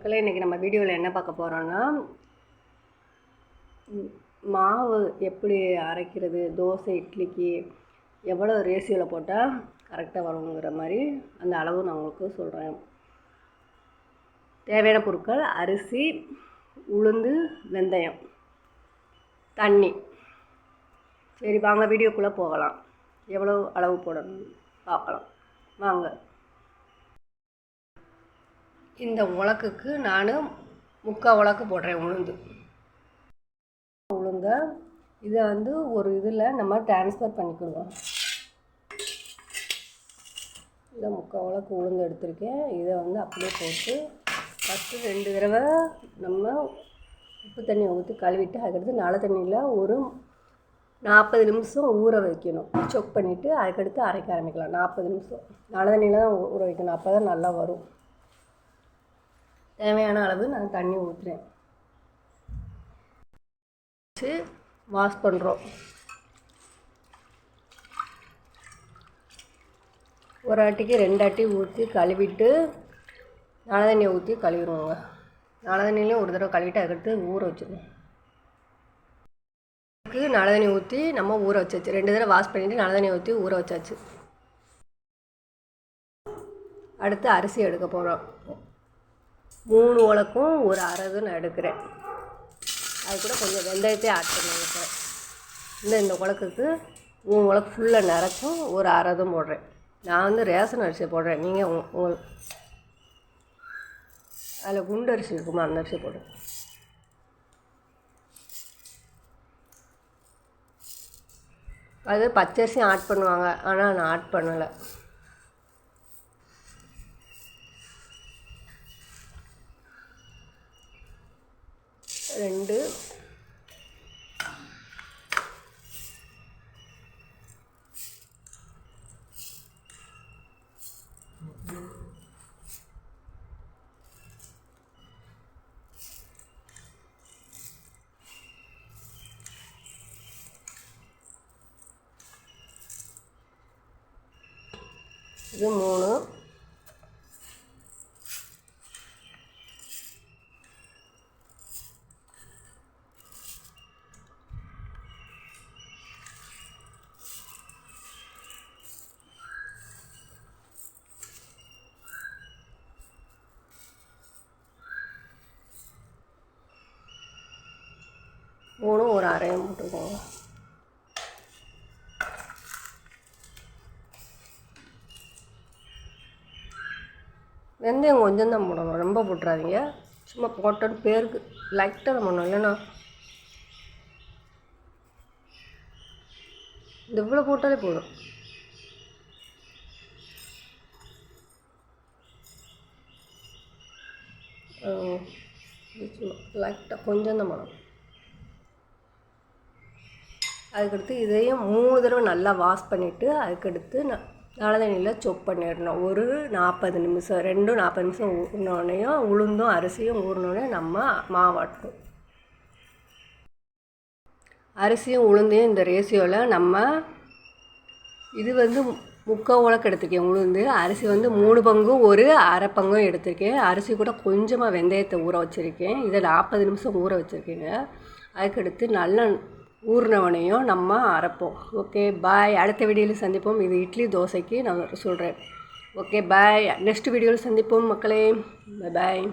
மக்களே, இன்றைக்கி நம்ம வீடியோவில் என்ன பார்க்க போகிறோன்னா, மாவு எப்படி அரைக்கிறது, தோசை இட்லிக்கு எவ்வளோ ரேஷியோவில் போட்டால் கரெக்டாக வருங்கிற மாதிரி அந்த அளவு நான் உங்களுக்கு சொல்கிறேன். தேவையான பொருட்கள்: அரிசி, உளுந்து, வெந்தயம், தண்ணி. சரி, வாங்க வீடியோக்குள்ளே போகலாம். எவ்வளோ அளவு போடணும் பார்க்கலாம் வாங்க. இந்த உலக்குக்கு நான் 3/4 உலக்கு போடுறேன் உளுந்த. இதை ஒரு இதில் நம்ம ட்ரான்ஸ்ஃபர் பண்ணிக்கிடுவோம். இதை 3/4 உலக்கு உளுந்து எடுத்திருக்கேன். இதை அப்படியே போட்டு ஃபஸ்ட்டு 2 தடவை நம்ம உப்பு தண்ணி ஊற்றி கழுவிட்டு, அதுக்கடுத்து நல்ல தண்ணியில் ஒரு 40 நிமிஷம் ஊற வைக்கணும். சொக் பண்ணிவிட்டு அதுக்கடுத்து அரைக்க ஆரம்பிக்கலாம். 40 நிமிஷம் நல்ல தண்ணியில் தான் ஊற வைக்கணும், அப்போ தான் நல்லா வரும். தேவையான அளவு நான் தண்ணி ஊற்றுறேன். வாஷ் பண்ணுறோம். ஒரு ஆட்டிக்கு 2 ஆட்டி ஊற்றி கழுவிட்டு நல்ல தண்ணியை ஊற்றி கழுவிடுவோங்க. நல்ல தண்ணியிலையும் ஒரு தடவை கழுவிட்டு அதுக்கடுத்து ஊற வச்சுருவோம். நல்ல தண்ணி ஊற்றி நம்ம ஊற வச்சாச்சு. 2 தடவை வாஷ் பண்ணிவிட்டு நல்ல தண்ணியை ஊற்றி ஊற வச்சாச்சு. அடுத்து அரிசி எடுக்க போகிறோம். 3 உலக்கும் ஒரு அரை நான் எடுக்கிறேன். அது கூட கொஞ்சம் வெந்தயத்தை ஆட் பண்ணுவேன். இந்த உலக்குக்கு 3 உலக்கு ஃபுல்லாக நிறச்சும் ஒரு அரை போடுறேன். நான் ரேஷன் அரிசியை போடுறேன். நீங்கள் அதில் குண்டு அரிசி இருக்குமா, அந்த அரிசி போடுறேன். அது பச்சரிசியும் ஆட் பண்ணுவாங்க, ஆனால் நான் ஆட் பண்ணலை. ரெண்டு இது 3 ஒரு அரையும் போட்டுக்கோங்க. வெந்தயம் கொஞ்சம் தான் போடணும், ரொம்ப போட்டுறாதீங்க. சும்மா போட்டோன்னு பேருக்கு லைட்டாக தான் பண்ணணும், இல்லைன்னா இந்த இவ்வளோ போட்டாலே போதும். சும்மா லைட்டாக கொஞ்சம் தான் பண்ணணும். அதுக்கடுத்து இதையும் 3 தடவை நல்லா வாஷ் பண்ணிவிட்டு அதுக்கடுத்து நல்ல தண்ணியில் சொப் பண்ணிடணும். ஒரு 40 நிமிஷம், 40 நிமிஷம் ஊறினோடனையும் உளுந்தும் அரிசியும் ஊறினோடனே நம்ம மாவாட்டணும். அரிசியும் உளுந்தையும் இந்த ரேஷியோவில் நம்ம இது 3/4 உலக்கு எடுத்திருக்கேன் உளுந்து. அரிசி 3 பங்கும் ஒரு அரை பங்கும் எடுத்திருக்கேன். அரிசி கூட கொஞ்சமாக வெந்தயத்தை ஊற வச்சுருக்கேன். இதை 40 நிமிஷம் ஊற வச்சுருக்கேங்க. அதுக்கடுத்து நல்லா ஊறினவனையும் நம்ம அரைப்போம். ஓகே, பாய். அடுத்த வீடியோவில் சந்திப்போம். இது இட்லி தோசைக்கு நான் சொல்கிறேன். ஓகே, பாய். நெக்ஸ்ட் வீடியோவில் சந்திப்போம் மக்களே. பாய்.